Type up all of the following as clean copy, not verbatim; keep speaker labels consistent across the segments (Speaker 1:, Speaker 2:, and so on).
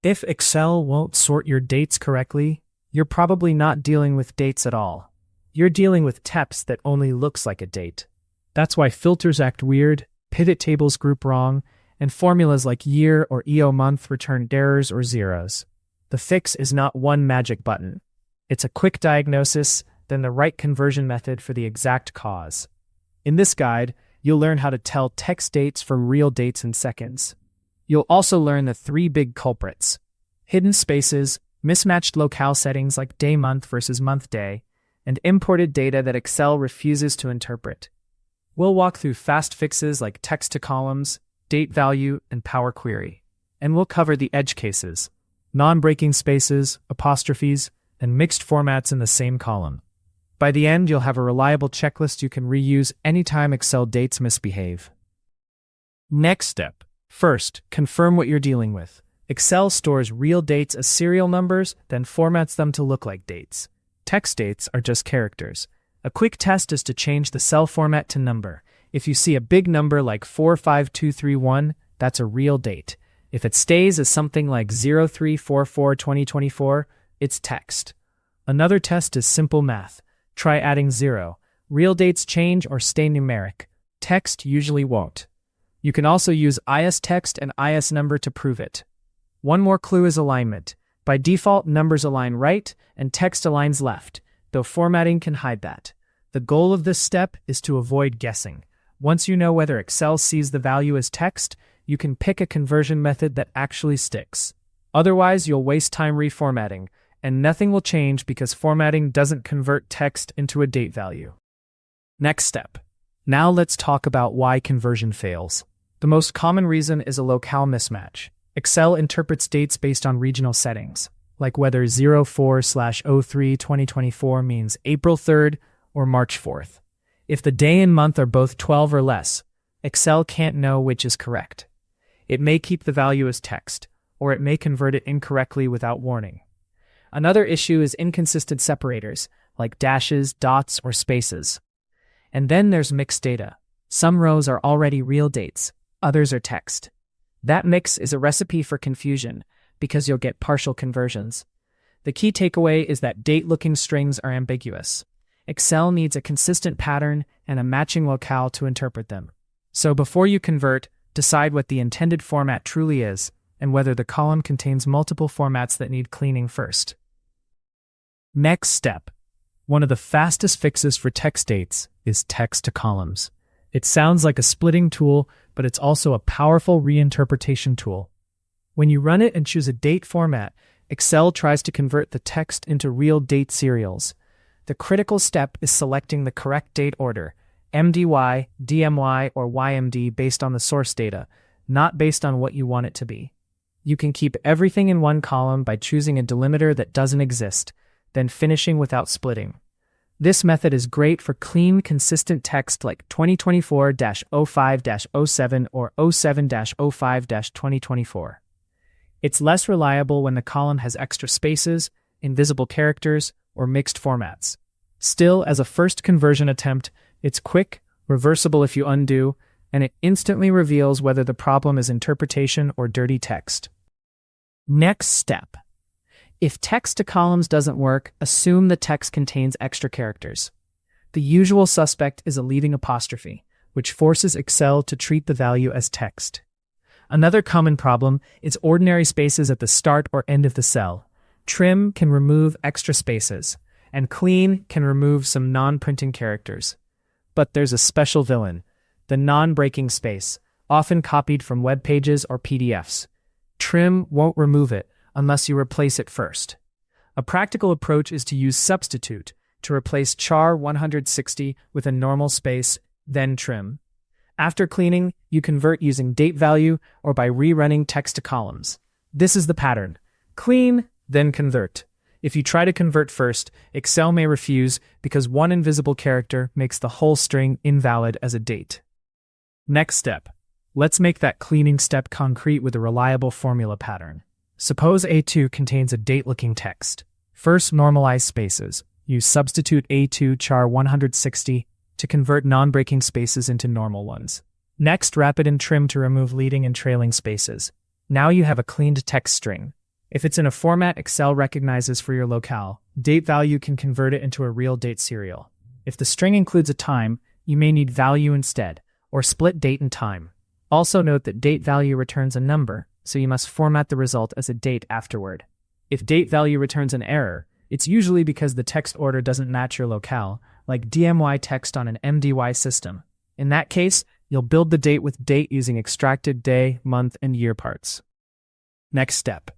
Speaker 1: If Excel won't sort your dates correctly, you're probably not dealing with dates at all. You're dealing with text that only looks like a date. That's why filters act weird, pivot tables group wrong, and formulas like year or EO month return errors or zeros. The fix is not one magic button. It's a quick diagnosis, then the right conversion method for the exact cause. In this guide, you'll learn how to tell text dates from real dates in seconds. You'll also learn the 3 big culprits: hidden spaces, mismatched locale settings like day-month versus month-day, and imported data that Excel refuses to interpret. We'll walk through fast fixes like text-to-columns, date value, and Power Query. And we'll cover the edge cases: non-breaking spaces, apostrophes, and mixed formats in the same column. By the end, you'll have a reliable checklist you can reuse anytime Excel dates misbehave. Next step. First, confirm what you're dealing with. Excel stores real dates as serial numbers, then formats them to look like dates. Text dates are just characters. A quick test is to change the cell format to number. If you see a big number like 45231, that's a real date. If it stays as something like 0344-2024, it's text. Another test is simple math. Try adding 0. Real dates change or stay numeric. Text usually won't. You can also use IS text and IS number to prove it. One more clue is alignment. By default, numbers align right and text aligns left, though formatting can hide that. The goal of this step is to avoid guessing. Once you know whether Excel sees the value as text, you can pick a conversion method that actually sticks. Otherwise, you'll waste time reformatting, and nothing will change because formatting doesn't convert text into a date value. Next step. Now let's talk about why conversion fails. The most common reason is a locale mismatch. Excel interprets dates based on regional settings, like whether 04/03/2024 means April 3rd or March 4th. If the day and month are both 12 or less, Excel can't know which is correct. It may keep the value as text, or it may convert it incorrectly without warning. Another issue is inconsistent separators, like dashes, dots, or spaces. And then there's mixed data. Some rows are already real dates, others are text. That mix is a recipe for confusion, because you'll get partial conversions. The key takeaway is that date-looking strings are ambiguous. Excel needs a consistent pattern and a matching locale to interpret them. So before you convert, decide what the intended format truly is, and whether the column contains multiple formats that need cleaning first. Next step. One of the fastest fixes for text dates is text to columns. It sounds like a splitting tool, but it's also a powerful reinterpretation tool. When you run it and choose a date format, Excel tries to convert the text into real date serials. The critical step is selecting the correct date order, MDY, DMY, or YMD based on the source data, not based on what you want it to be. You can keep everything in one column by choosing a delimiter that doesn't exist, then finishing without splitting. This method is great for clean, consistent text like 2024-05-07 or 07-05-2024. It's less reliable when the column has extra spaces, invisible characters, or mixed formats. Still, as a first conversion attempt, it's quick, reversible if you undo, and it instantly reveals whether the problem is interpretation or dirty text. Next step. If text to columns doesn't work, assume the text contains extra characters. The usual suspect is a leading apostrophe, which forces Excel to treat the value as text. Another common problem is ordinary spaces at the start or end of the cell. Trim can remove extra spaces, and clean can remove some non-printing characters. But there's a special villain, the non-breaking space, often copied from web pages or PDFs. Trim won't remove it unless you replace it first. A practical approach is to use substitute to replace char 160 with a normal space, then trim. After cleaning, you convert using date value or by rerunning text to columns. This is the pattern. Clean, then convert. If you try to convert first, Excel may refuse because one invisible character makes the whole string invalid as a date. Next step. Let's make that cleaning step concrete with a reliable formula pattern. Suppose A2 contains a date-looking text. First, normalize spaces. Use substitute A2 char 160 to convert non-breaking spaces into normal ones. Next, wrap it in trim to remove leading and trailing spaces. Now you have a cleaned text string. If it's in a format Excel recognizes for your locale, date value can convert it into a real date serial. If the string includes a time, you may need value instead, or split date and time. Also note that date value returns a number, so you must format the result as a date afterward. If date value returns an error, it's usually because the text order doesn't match your locale, like DMY text on an MDY system. In that case, you'll build the date with date using extracted day, month, and year parts. Next step.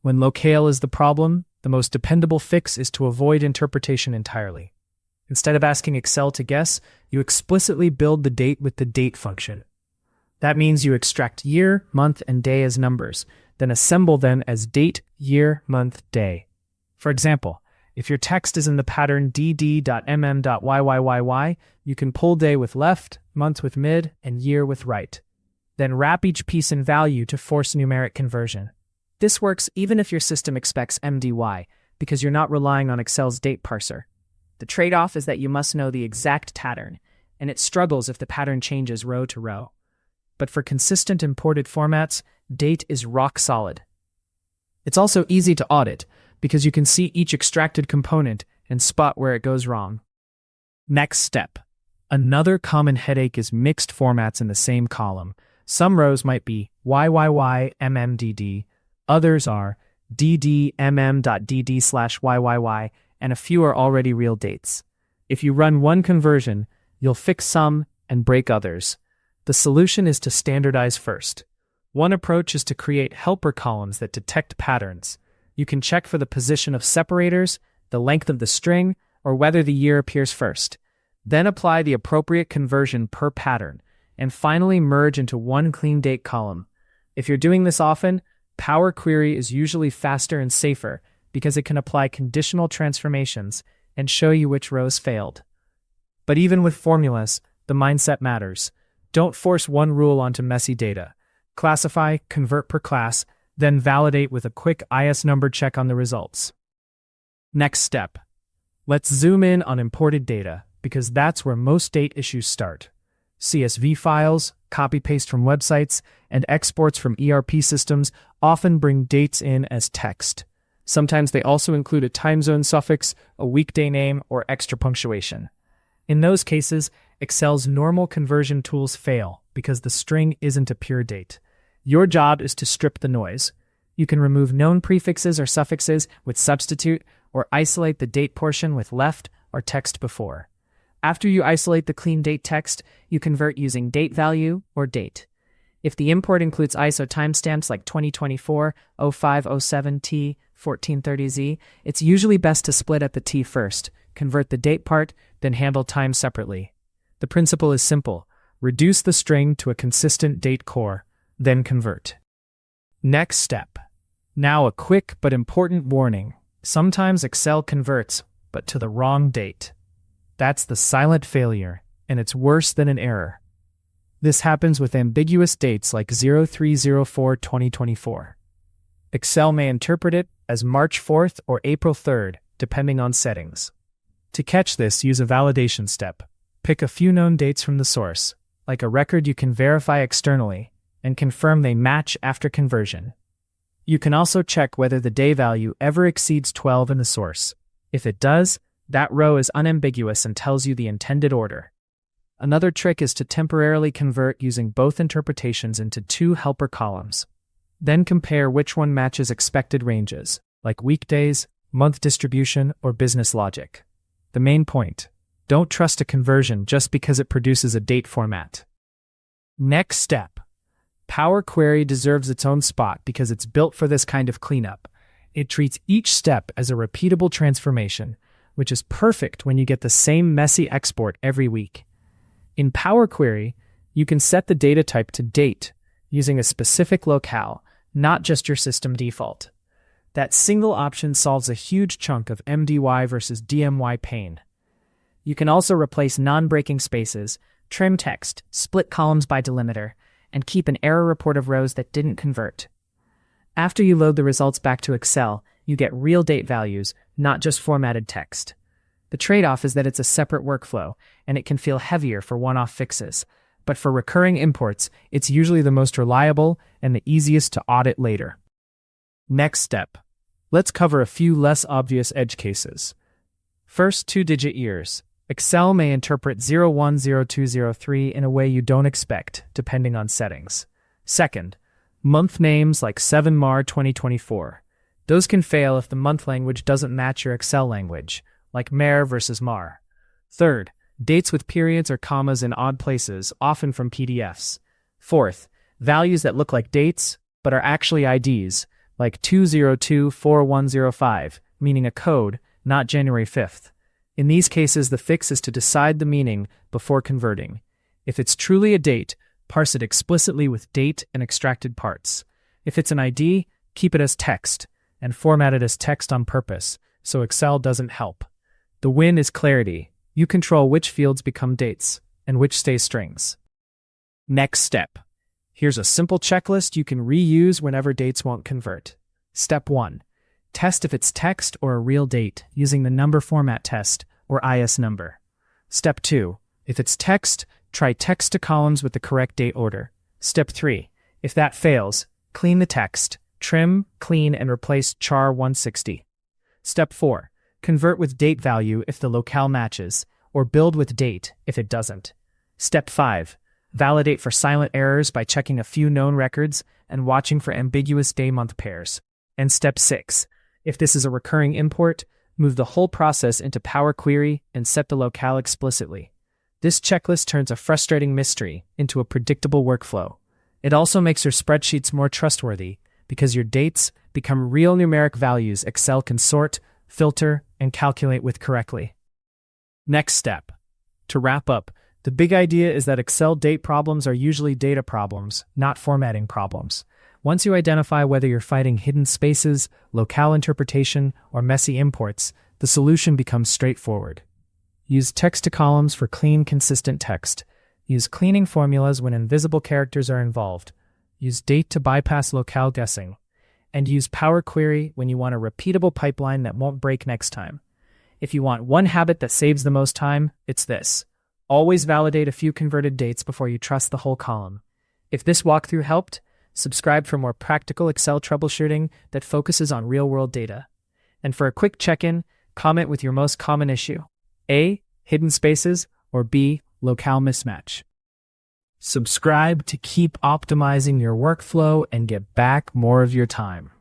Speaker 1: When locale is the problem, the most dependable fix is to avoid interpretation entirely. Instead of asking Excel to guess, you explicitly build the date with the date function. That means you extract year, month, and day as numbers, then assemble them as date, year, month, day. For example, if your text is in the pattern dd.mm.yyyy, you can pull day with left, month with mid, and year with right. Then wrap each piece in value to force numeric conversion. This works even if your system expects MDY, because you're not relying on Excel's date parser. The trade-off is that you must know the exact pattern, and it struggles if the pattern changes row to row. But for consistent imported formats, date is rock solid. It's also easy to audit, because you can see each extracted component and spot where it goes wrong. Next step. Another common headache is mixed formats in the same column. Some rows might be YYY/MMDD, others are DDMM.DD/YYY, and a few are already real dates. If you run one conversion, you'll fix some and break others. The solution is to standardize first. One approach is to create helper columns that detect patterns. You can check for the position of separators, the length of the string, or whether the year appears first. Then apply the appropriate conversion per pattern, and finally merge into one clean date column. If you're doing this often, Power Query is usually faster and safer because it can apply conditional transformations and show you which rows failed. But even with formulas, the mindset matters. Don't force one rule onto messy data. Classify, convert per class, then validate with a quick IS number check on the results. Next step. Let's zoom in on imported data, because that's where most date issues start. CSV files, copy-paste from websites, and exports from ERP systems often bring dates in as text. Sometimes they also include a time zone suffix, a weekday name, or extra punctuation. In those cases, Excel's normal conversion tools fail because the string isn't a pure date. Your job is to strip the noise. You can remove known prefixes or suffixes with substitute, or isolate the date portion with left or text before. After you isolate the clean date text, you convert using date value or date. If the import includes ISO timestamps like 2024, 0507 T, 1430Z, it's usually best to split at the T first, convert the date part, then handle time separately. The principle is simple. Reduce the string to a consistent date core, then convert. Next step. Now a quick but important warning. Sometimes Excel converts, but to the wrong date. That's the silent failure, and it's worse than an error. This happens with ambiguous dates like 03/04/2024. Excel may interpret it as March 4th or April 3rd, depending on settings. To catch this, use a validation step. Pick a few known dates from the source, like a record you can verify externally, and confirm they match after conversion. You can also check whether the day value ever exceeds 12 in the source. If it does, that row is unambiguous and tells you the intended order. Another trick is to temporarily convert using both interpretations into two helper columns. Then compare which one matches expected ranges, like weekdays, month distribution, or business logic. The main point: don't trust a conversion just because it produces a date format. Next step. Power Query deserves its own spot because it's built for this kind of cleanup. It treats each step as a repeatable transformation, which is perfect when you get the same messy export every week. In Power Query, you can set the data type to date using a specific locale, not just your system default. That single option solves a huge chunk of MDY versus DMY pain. You can also replace non-breaking spaces, trim text, split columns by delimiter, and keep an error report of rows that didn't convert. After you load the results back to Excel, you get real date values, not just formatted text. The trade-off is that it's a separate workflow, and it can feel heavier for one-off fixes. But for recurring imports, it's usually the most reliable and the easiest to audit later. Next step. Let's cover a few less obvious edge cases. First, two-digit years. Excel may interpret 010203 in a way you don't expect, depending on settings. Second, month names like 7 Mar 2024. Those can fail if the month language doesn't match your Excel language, like Mer versus Mar. Third, dates with periods or commas in odd places, often from PDFs. Fourth, values that look like dates, but are actually IDs, like 2024105, meaning a code, not January 5th. In these cases, the fix is to decide the meaning before converting. If it's truly a date, parse it explicitly with date and extracted parts. If it's an ID, keep it as text, and format it as text on purpose, so Excel doesn't help. The win is clarity. You control which fields become dates, and which stay strings. Next step. Here's a simple checklist you can reuse whenever dates won't convert. Step 1. Test if it's text or a real date using the number format test, or IS number. Step 2. If it's text, try text to columns with the correct date order. Step 3. If that fails, clean the text, trim, clean, and replace char 160. Step 4. Convert with date value if the locale matches, or build with date if it doesn't. Step 5. Validate for silent errors by checking a few known records and watching for ambiguous day-month pairs. And Step 6. If this is a recurring import, move the whole process into Power Query and set the locale explicitly. This checklist turns a frustrating mystery into a predictable workflow. It also makes your spreadsheets more trustworthy because your dates become real numeric values Excel can sort, filter, and calculate with correctly. Next step. To wrap up, the big idea is that Excel date problems are usually data problems, not formatting problems. Once you identify whether you're fighting hidden spaces, locale interpretation, or messy imports, the solution becomes straightforward. Use text to columns for clean, consistent text. Use cleaning formulas when invisible characters are involved. Use date to bypass locale guessing. And use Power Query when you want a repeatable pipeline that won't break next time. If you want one habit that saves the most time, it's this. Always validate a few converted dates before you trust the whole column. If this walkthrough helped, subscribe for more practical Excel troubleshooting that focuses on real-world data. And for a quick check-in, comment with your most common issue. A. Hidden spaces, or B. Locale mismatch. Subscribe to keep optimizing your workflow and get back more of your time.